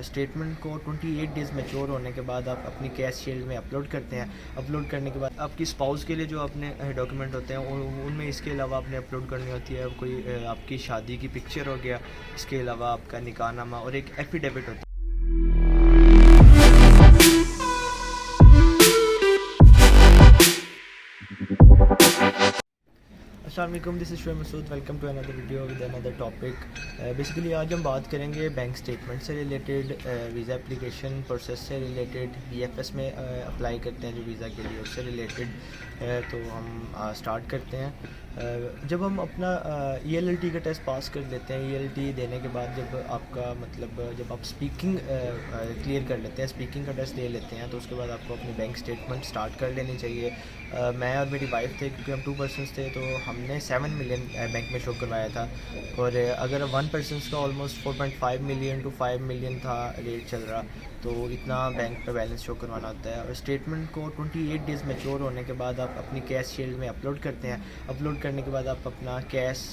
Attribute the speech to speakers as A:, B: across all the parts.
A: Statement को 28 days mature होने के बाद आप अपनी कैश शील्ड में अपलोड करते हैं। अपलोड करने के बाद आपकी स्पाउस के लिए जो अपने डॉक्यूमेंट होते हैं उनमें इसके अलावा आपने अपलोड करनी होती है कोई आपकी शादी की पिक्चर हो गया, इसके अलावा आपका निकाहनामा और एक एफिडेविट होता है। अस्सलाम वालेकुम, this is Shoaib Masood. Welcome to another video with another topic. Basically आज हम बात करेंगे बैंक स्टेटमेंट से रिलेटेड, वीज़ा एप्लीकेशन प्रोसेस से रिलेटेड, बीएफएस में अप्लाई करते हैं जो वीज़ा के लिए, उससे रिलेटेड। तो हम स्टार्ट करते हैं। जब हम अपना ईएलएलटी का टेस्ट पास कर लेते हैं, ईएलएलटी देने के बाद जब आपका मतलब जब आप स्पीकिंग क्लियर कर लेते हैं, स्पीकिंग का टेस्ट दे लेते हैं, तो उसके बाद आपको अपनी बैंक स्टेटमेंट स्टार्ट कर लेनी चाहिए। मैं और मेरी वाइफ थे, क्योंकि हम 2 पर्सन्स थे, तो हमने 7 मिलियन बैंक में शो करवाया था। और अगर 1 पर्सन्स का ऑलमोस्ट 4.5 मिलियन टू 5 मिलियन था रेट चल रहा, तो इतना बैंक पे बैलेंस शो करवाना होता है। और स्टेटमेंट को 28 डेज़ मैच्योर होने के बाद आप अपनी कैश शील्ड में अपलोड करते हैं। अपलोड करने के बाद आप अपना कैश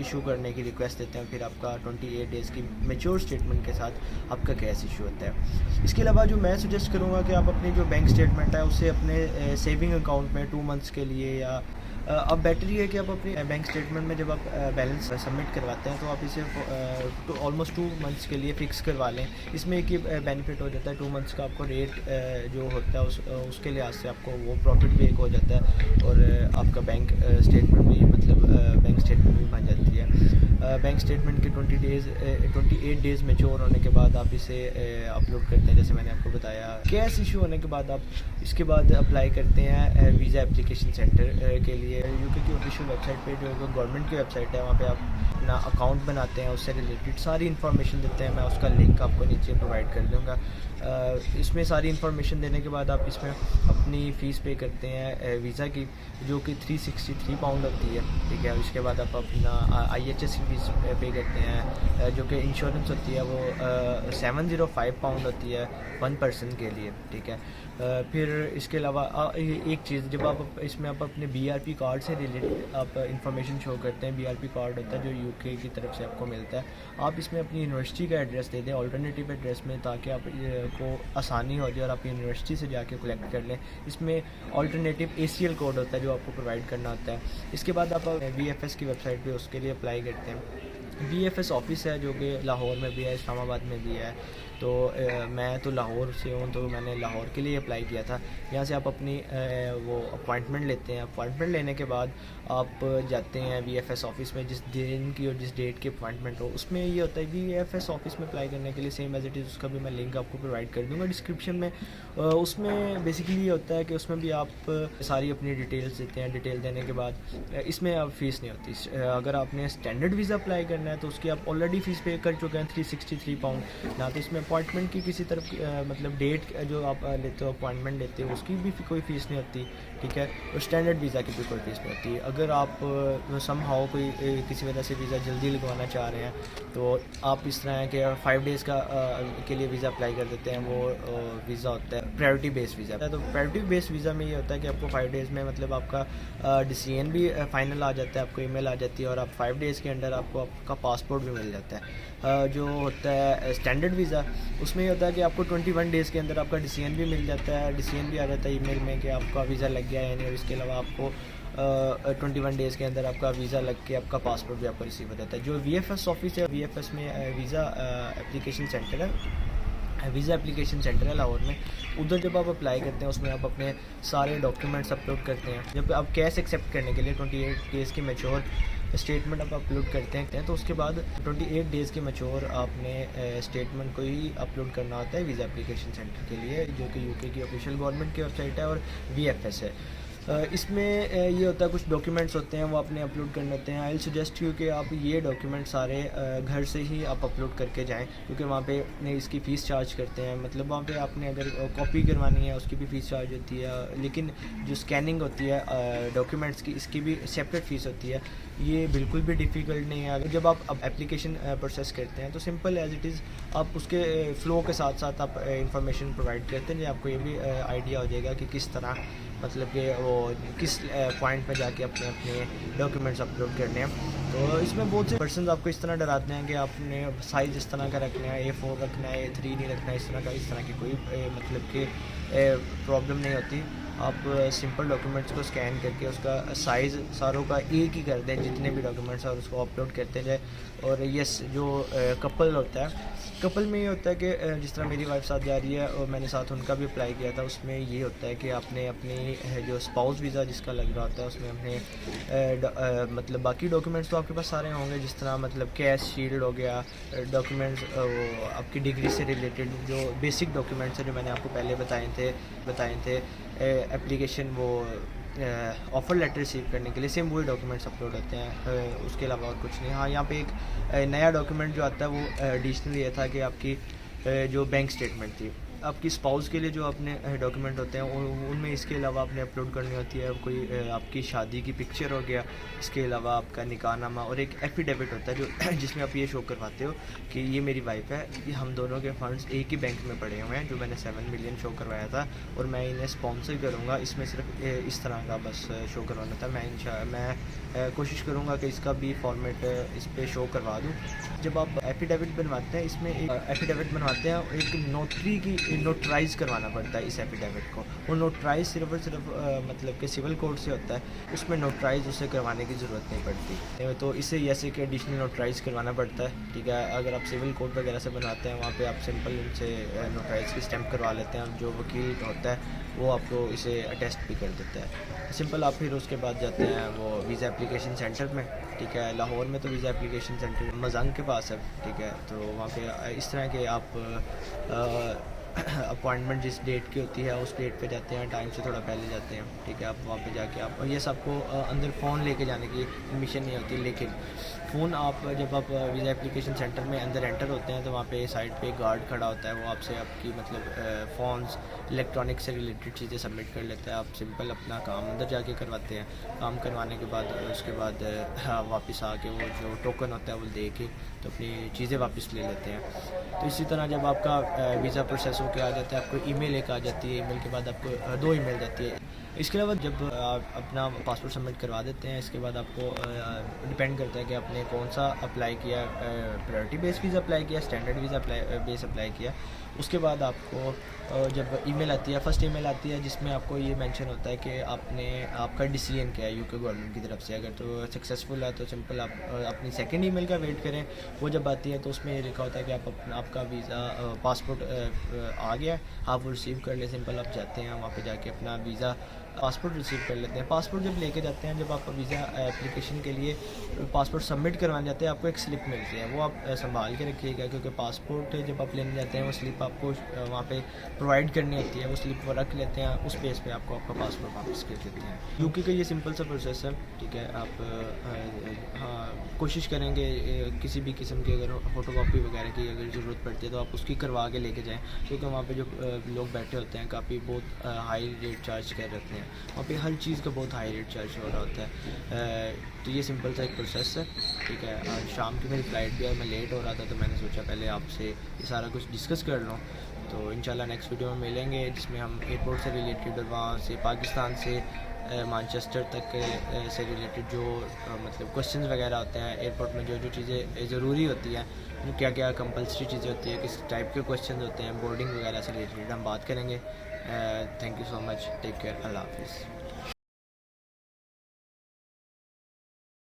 A: इशू करने की रिक्वेस्ट देते हैं, फिर आपका 28 डेज़ की मैच्योर स्टेटमेंट के साथ आपका कैश इशू होता है। इसके अलावा जो मैं सजेस्ट करूँगा कि आप अपनी जो बैंक स्टेटमेंट है उसे अपने सेविंग अकाउंट में 2 मंथ्स के लिए, या अब बेटर ये है कि आप अपनी बैंक स्टेटमेंट में जब आप बैलेंस सबमिट करवाते हैं तो आप इसे ऑलमोस्ट 2 मंथ्स के लिए फ़िक्स करवा लें। इसमें एक ये बेनिफिट हो जाता है, 2 मंथ्स का आपको रेट जो होता है उसके लिहाज से आपको वो प्रॉफिट भी एक हो जाता है, और आपका बैंक स्टेटमेंट भी बैंक स्टेटमेंट भी बन जाती है। बैंक स्टेटमेंट के 28 डेज़ मैच्योर होने के बाद आप इसे अपलोड करते हैं, जैसे मैंने आपको बताया। कैश इशू होने के बाद आप इसके बाद अप्लाई करते हैं वीज़ा एप्लीकेशन सेंटर के लिए। यूके की ऑफिशियल वेबसाइट पे जो गवर्नमेंट की वेबसाइट है, वहाँ पे आप अपना अकाउंट बनाते हैं, उससे रिलेटेड सारी इन्फॉर्मेशन देते हैं। मैं उसका लिंक आपको नीचे प्रोवाइड कर दूँगा। इसमें सारी इन्फॉर्मेशन देने के बाद आप इसमें अपनी फ़ीस पे करते हैं वीज़ा की, जो कि 363 पाउंड होती है, ठीक है। उसके बाद आप अपना IHS की फ़ीस पे करते हैं, जो कि इंश्योरेंस होती है, वो 705 पाउंड होती है 1 पर्सन के लिए, ठीक है। फिर इसके अलावा एक चीज़, जब आप इसमें आप अपने BRP कार्ड से रिलेटेड आप इंफॉर्मेशन शो करते हैं। BRP कार्ड होता है जो यूके की तरफ से आपको मिलता है। आप इसमें अपनी यूनिवर्सिटी का एड्रेस दे दें ऑल्टरनेटिव एड्रेस में, ताकि आप को आसानी हो जाए और आप यूनिवर्सिटी से जाके कलेक्ट कर लें। इसमें ऑल्टरनेटिव ACL कोड होता है जो आपको प्रोवाइड करना होता है। इसके बाद आप VFS की वेबसाइट पे उसके लिए अप्लाई करते हैं। VFS ऑफिस है जो कि लाहौर में भी है, इस्लामाबाद में भी है। तो मैं तो लाहौर से हूँ, तो मैंने लाहौर के लिए अप्लाई किया था। यहाँ से आप अपनी वो अपॉइंटमेंट लेते हैं। अपॉइंटमेंट लेने के बाद आप जाते हैं VFS ऑफिस में, जिस दिन की और जिस डेट की अपॉइंटमेंट हो। उसमें ये होता है VFS ऑफिस में अप्लाई करने के लिए सेम एज इट इज़, उसका भी मैं लिंक आपको प्रोवाइड कर दूँगा डिस्क्रिप्शन में। उसमें बेसिकली ये होता है कि उसमें भी आप सारी अपनी डिटेल्स देते हैं। डिटेल देने के बाद इसमें अब फ़ीस नहीं होती। अगर आपने स्टैंडर्ड वीज़ा अप्लाई करना है तो उसकी आप ऑलरेडी फ़ीस पे कर चुके हैं 363 पाउंड ना। तो इसमें अपॉइंटमेंट की किसी तरफ मतलब डेट जो आप लेते हो, अपॉइंटमेंट लेते हो, उसकी भी कोई फ़ीस नहीं होती, ठीक है। और स्टैंडर्ड वीज़ा की भी कोई फ़ीस नहीं होती। अगर आप समहाउ कोई किसी वजह से वीज़ा जल्दी लगवाना चाह रहे हैं तो आप इस तरह है कि 5 डेज़ का के लिए वीज़ा अप्लाई कर देते हैं। वो वीज़ा होता है प्रायोरिटी बेस्ड वीज़ा। तो प्रायोरिटी बेस्ड वीज़ा में ये होता है कि आपको 5 डेज़ में मतलब आपका डिसीजन भी फाइनल आ जाता है, आपको ईमेल आ जाती है, और आप 5 डेज़ के अंदर आपको आपका पासपोर्ट भी मिल जाता है। जो होता है स्टैंडर्ड वीज़ा, उसमें ये होता है कि आपको 21 डेज़ के अंदर आपका डिसीजन भी मिल जाता है। डिसीजन भी आ जाता है ईमेल में कि आपका वीज़ा लग गया है यानी। और इसके अलावा आपको 21 डेज़ के अंदर आपका वीज़ा लग के आपका पासपोर्ट भी आपको रिसीव हो जाता है। जो VFS ऑफिस है, VFS में वीज़ा एप्लीकेशन सेंटर है, वीज़ा एप्लीकेशन सेंटर है लाहौर में। उधर जब आप अप्लाई करते हैं उसमें आप अपने सारे डॉक्यूमेंट्स अपलोड करते हैं। जब आप कैश एक्सेप्ट करने के लिए 28 डेज़ की मैच्योर स्टेटमेंट आप अपलोड करते हैं, तो उसके बाद 28 डेज़ के मैच्योर आपने स्टेटमेंट को ही अपलोड करना होता है वीज़ा एप्लीकेशन सेंटर के लिए, जो कि यूके की ऑफिशियल गवर्नमेंट की वेबसाइट है और VFS है। इसमें ये होता है, कुछ डॉक्यूमेंट्स होते हैं वो आपने अपलोड करने होते हैं। आई सजेस्ट यू कि आप ये डॉक्यूमेंट सारे घर से ही आप अपलोड करके जाएं, क्योंकि वहाँ पे इसकी फ़ीस चार्ज करते हैं। मतलब वहाँ पे आपने अगर कॉपी करवानी है उसकी भी फ़ीस चार्ज होती है, लेकिन जो स्कैनिंग होती है डॉक्यूमेंट्स की, इसकी भी सेपरेट फ़ीस होती है। ये बिल्कुल भी डिफ़िकल्ट नहीं है। अगर जब आप अब एप्लीकेशन प्रोसेस करते हैं तो सिंपल एज इट इज़ आप उसके फ़्लो के साथ साथ आप इंफॉर्मेशन प्रोवाइड करते हैं, आपको ये भी आइडिया हो जाएगा कि किस तरह मतलब कि वो किस पॉइंट पे जाके अपने अपने डॉक्यूमेंट्स अपलोड करने हैं। तो इसमें बहुत से पर्सन आपको इस तरह डराते हैं कि आपने साइज़ इस तरह का रखना है, A4 रखना है, A3 नहीं रखना है, इस तरह की कोई मतलब कि प्रॉब्लम नहीं होती। आप सिंपल डॉक्यूमेंट्स को स्कैन करके उसका साइज़ सारों का एक ही कर दें, जितने भी डॉक्यूमेंट्स हैं, और उसको अपलोड करते जाए। और यस, जो कपल होता है, कपल में ये होता है कि जिस तरह मेरी वाइफ साथ जा रही है और मैंने साथ उनका भी अप्लाई किया था, उसमें ये होता है कि आपने अपनी जो स्पाउस वीज़ा जिसका लग रहा होता है, उसमें अपने मतलब बाकी डॉक्यूमेंट्स तो आपके पास सारे होंगे, जिस तरह मतलब कैश शील्ड हो गया, डॉक्यूमेंट्स वो आपकी डिग्री से रिलेटेड जो बेसिक डॉक्यूमेंट्स हैं जो मैंने आपको पहले बताए थे एप्लीकेशन वो ऑफ़र लेटर रिसीव करने के लिए सेम वही डॉक्यूमेंट्स अपलोड होते हैं, उसके अलावा और कुछ नहीं। हाँ, यहाँ पे एक नया डॉक्यूमेंट जो आता है वो एडिशनल ये था कि आपकी जो बैंक स्टेटमेंट थी, आपकी स्पाउस के लिए जो अपने डॉक्यूमेंट होते हैं उनमें इसके अलावा आपने अपलोड करनी होती है कोई आपकी शादी की पिक्चर हो गया, इसके अलावा आपका निकाहनामा और एक एफिडेविट होता है जो जिसमें आप ये शो करवाते हो कि ये मेरी वाइफ है, कि हम दोनों के फंड्स एक ही बैंक में पड़े हुए हैं, जो मैंने 7 मिलियन शो करवाया था और मैं इन्हें स्पॉन्सर करूँगा। इसमें सिर्फ इस तरह का बस शो करवाना था। मैं कोशिश करूँगा कि इसका भी फॉर्मेट इस पर शो करवा दूँ। जब आप एफिडेविट बनवाते हैं, इसमें एक एफिडेविट बनवाते हैं, एक नोटरी की नोटराइज़ करवाना पड़ता है इस एफिडेविट को। वो नोटराइज़ सिर्फ और सिर्फ मतलब कि सिविल कोर्ट से होता है, उसमें नोटराइज़ उसे करवाने की ज़रूरत नहीं पड़ती। तो इसे ऐसे कि एडिशनल नोटराइज़ करवाना पड़ता है, ठीक है। अगर आप सिविल कोर्ट वगैरह से बनवाते हैं, वहाँ पे आप सिंपल उनसे नोटराइज़ की स्टैम्प करवा लेते हैं, जो वकील होता है वो आपको इसे अटेस्ट भी कर देता है। सिंपल आप फिर उसके बाद जाते हैं वो वीज़ा एप्लीकेशन सेंटर में, ठीक है। लाहौर में तो वीज़ा एप्लीकेशन सेंटर मज़ंग के पास है, ठीक है। तो वहाँ पे इस तरह के आप अपॉइंटमेंट जिस डेट की होती है उस डेट पे जाते हैं, टाइम से थोड़ा पहले जाते हैं, ठीक है। आप वहाँ पे जाके आप, और ये सबको अंदर फ़ोन लेके जाने की परमिशन नहीं होती, लेकिन फ़ोन आप जब आप वीज़ा एप्लीकेशन सेंटर में अंदर एंटर होते हैं तो वहाँ पे साइड पे गार्ड खड़ा होता है, वो आपसे आपकी मतलब फ़ोन्स इलेक्ट्रॉनिक से रिलेटेड चीज़ें सबमिट कर लेता है। आप सिंपल अपना काम अंदर जाके करवाते हैं, काम करवाने के बाद उसके बाद वापस आके वो जो टोकन होता है वो दे के तो अपनी चीज़ें वापस ले लेते हैं। तो इसी तरह जब आपका वीज़ा प्रोसेस होकर आ जाता है, आपको ईमेल एक आ जाती है, ईमेल के बाद आपको 2 ईमेल जाती है। इसके अलावा जब आप अपना पासपोर्ट सबमिट करवा देते हैं, इसके बाद आपको डिपेंड करता है कि आपने कौन सा अप्लाई किया, प्रायोरिटी बेस वीज़ा अप्लाई किया, स्टैंडर्ड वीज़ा बेस अप्लाई किया। उसके बाद आपको जब ईमेल आती है, फर्स्ट ईमेल आती है जिसमें आपको ये मेंशन होता है कि आपका डिसीजन क्या है यूके गवर्नमेंट की तरफ से। अगर तो सक्सेसफुल है तो सिंपल आप अपनी सेकंड ईमेल का वेट करें। वो जब आती है तो उसमें ये लिखा होता है कि आपका वीज़ा पासपोर्ट आ गया है, आप वो रिसीव कर ले। सिंपल आप जाते हैं वहाँ पे जाके अपना वीज़ा पासपोर्ट रिसीव कर लेते हैं। पासपोर्ट जब लेके जाते हैं, जब आप वीज़ा एप्लीकेशन के लिए पासपोर्ट सबमिट करवाने जाते हैं, आपको एक स्लिप मिलती है, वो आप संभाल के रखिएगा, क्योंकि पासपोर्ट जब आप लेने जाते हैं वो स्लिप आपको वहाँ पे प्रोवाइड करनी होती है। वो स्लिप वो रख लेते हैं, उस बेस पे आपको आपका पासपोर्ट वापस कर देते हैं। यूके का ये सिंपल सा प्रोसेस है, ठीक है। आप हाँ, कोशिश करेंगे किसी भी किस्म की अगर फ़ोटोकॉपी वगैरह की अगर ज़रूरत पड़ती है तो आप उसकी करवा के लेके जाएँ, क्योंकि वहाँ पे जो लोग बैठे होते हैं काफ़ी बहुत हाई रेट चार्ज कर रखते हैं। वहाँ पे हर चीज़ का बहुत हाई रेट चार्ज हो रहा होता है। तो ये सिंपल सा एक प्रोसेस है, ठीक है। आज शाम की मेरी फ़्लाइट भी है, मैं लेट हो रहा था, तो मैंने सोचा पहले आपसे ये सारा कुछ डिस्कस कर लूँ। तो इंशाल्लाह नेक्स्ट वीडियो में मिलेंगे, जिसमें हम एयरपोर्ट से रिलेटेड और वहाँ से पाकिस्तान से मानचेस्टर तक से रिलेटेड जो मतलब क्वेश्चंस वगैरह होते हैं एयरपोर्ट में, जो जो चीज़ें ज़रूरी होती हैं, क्या क्या कंपल्सरी चीज़ें होती है, किस टाइप के क्वेश्चंस होते हैं, बोर्डिंग वगैरह से रिलेटेड हम बात करेंगे। Thank you so much, take care, अल्लाह हाफिज़।